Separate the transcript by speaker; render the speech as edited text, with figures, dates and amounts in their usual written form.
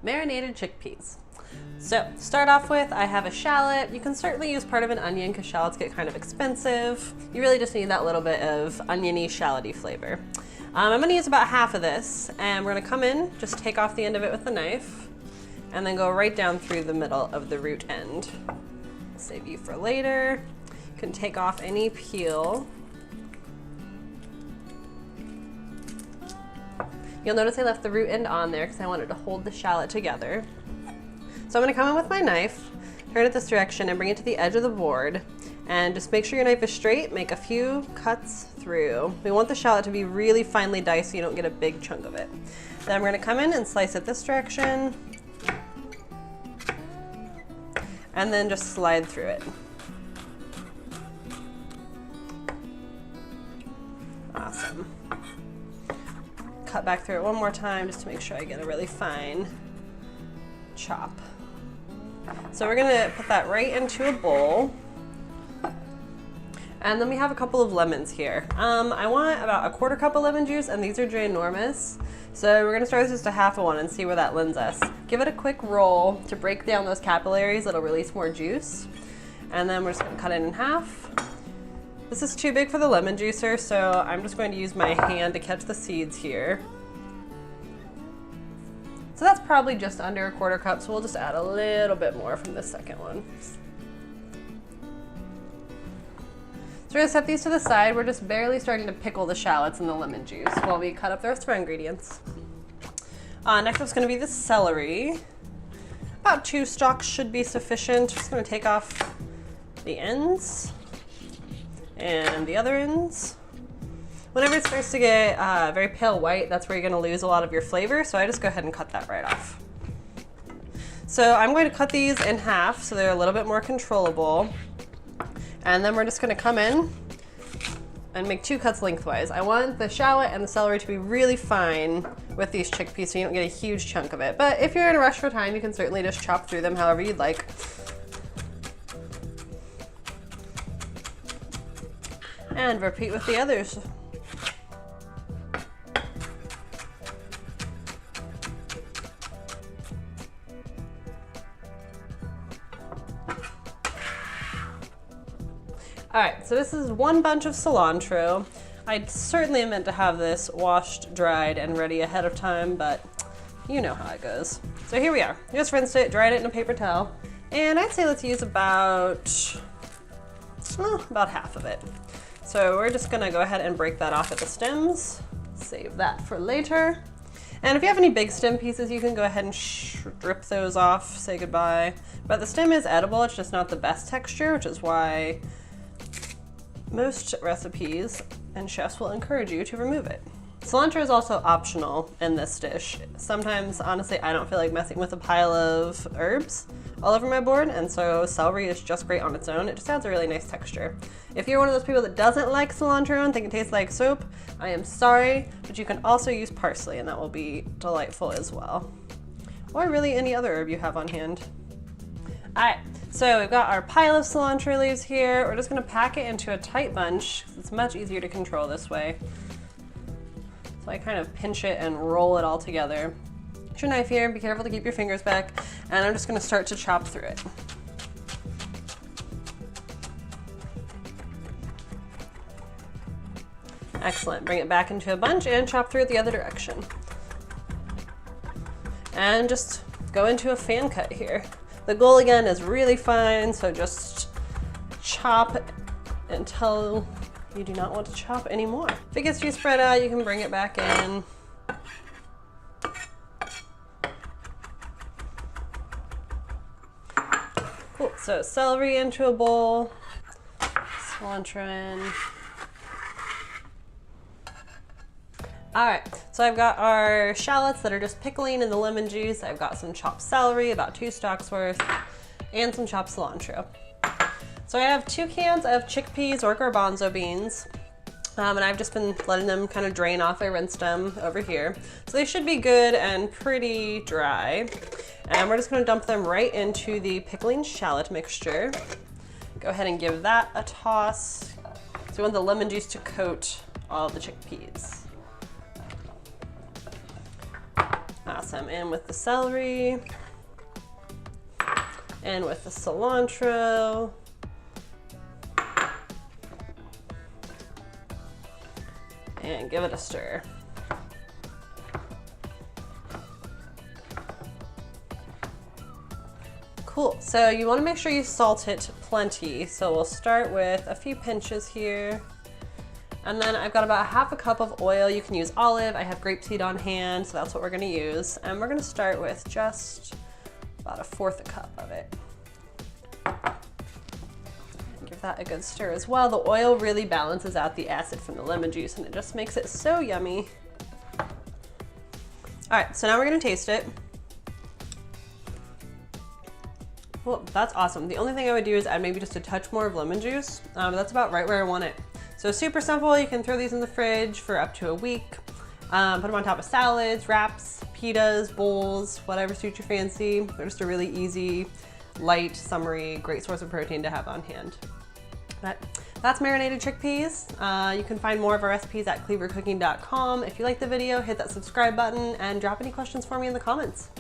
Speaker 1: marinated chickpeas. So to start off with, I have a shallot. You can certainly use part of an onion because shallots get kind of expensive. You really just need that little bit of oniony, shalloty flavor. I'm gonna use about half of this, and we're gonna come in, just take off the end of it with a knife, and then go right down through the middle of the root end. Save you for later. You can take off any peel. You'll notice I left the root end on there because I wanted to hold the shallot together. So I'm gonna come in with my knife, turn it this direction, and bring it to the edge of the board. And just make sure your knife is straight, make a few cuts through. We want the shallot to be really finely diced so you don't get a big chunk of it. Then I'm gonna come in and slice it this direction, and then just slide through it. Awesome. Cut back through it one more time just to make sure I get a really fine chop. So we're gonna put that right into a bowl. And then we have a couple of lemons here. I want about 1/4 cup of lemon juice, and these are ginormous. So we're gonna start with just a half of one and see where that lends us. Give it a quick roll to break down those capillaries. It'll release more juice. And then we're just gonna cut it in half. This is too big for the lemon juicer, so I'm just going to use my hand to catch the seeds here. So that's probably just under 1/4 cup, so we'll just add a little bit more from the second one. So we're gonna set these to the side. We're just barely starting to pickle the shallots in the lemon juice while we cut up the rest of our ingredients. Next up's gonna be the celery. About 2 stalks should be sufficient. Just gonna take off the ends and the other ends. Whenever it starts to get very pale white, that's where you're gonna lose a lot of your flavor, so I just go ahead and cut that right off. So I'm going to cut these in half so they're a little bit more controllable. And then we're just gonna come in and make 2 cuts lengthwise. I want the shallot and the celery to be really fine with these chickpeas so you don't get a huge chunk of it. But if you're in a rush for time, you can certainly just chop through them however you'd like. And repeat with the others. All right, so this is 1 bunch of cilantro. I certainly meant to have this washed, dried, and ready ahead of time, but you know how it goes. So here we are. Just rinsed it, dried it in a paper towel, and I'd say let's use about half of it. So we're just gonna go ahead and break that off at the stems. Save that for later. And if you have any big stem pieces, you can go ahead and strip those off, say goodbye. But the stem is edible, it's just not the best texture, which is why most recipes and chefs will encourage you to remove it. Cilantro is also optional in this dish. Sometimes, honestly, I don't feel like messing with a pile of herbs all over my board, and so celery is just great on its own. It just adds a really nice texture. If you're one of those people that doesn't like cilantro and think it tastes like soap, I am sorry, but you can also use parsley, and that will be delightful as well. Or really any other herb you have on hand. All right, so we've got our pile of cilantro leaves here. We're just gonna pack it into a tight bunch. It's much easier to control this way. So I kind of pinch it and roll it all together. Get your knife here, be careful to keep your fingers back, and I'm just gonna start to chop through it. Excellent, bring it back into a bunch and chop through it the other direction. And just go into a fan cut here. The goal again is really fine, so just chop until you do not want to chop anymore. If it gets too spread out, you can bring it back in. Cool, so celery into a bowl, cilantro in. All right, so I've got our shallots that are just pickling in the lemon juice. I've got some chopped celery, about 2 stalks worth, and some chopped cilantro. So I have 2 cans of chickpeas or garbanzo beans, and I've just been letting them kind of drain off. I rinsed them over here. So they should be good and pretty dry. And we're just gonna dump them right into the pickling shallot mixture. Go ahead and give that a toss. So we want the lemon juice to coat all of the chickpeas. All toss them in with the celery and with the cilantro. And give it a stir. Cool, so you wanna make sure you salt it plenty. So we'll start with a few pinches here. And then I've got about 1/2 cup of oil. You can use olive. I have grapeseed on hand, so that's what we're gonna use. And we're gonna start with just about 1/4 cup of it. And give that a good stir as well. The oil really balances out the acid from the lemon juice and it just makes it so yummy. All right, so now we're gonna taste it. Well, that's awesome. The only thing I would do is add maybe just a touch more of lemon juice. But that's about right where I want it. So super simple. You can throw these in the fridge for up to a week. Put them on top of salads, wraps, pitas, bowls, whatever suits your fancy. They're just a really easy, light, summery, great source of protein to have on hand. But that's marinated chickpeas. You can find more of our recipes at cleavercooking.com. If you liked the video, hit that subscribe button and drop any questions for me in the comments.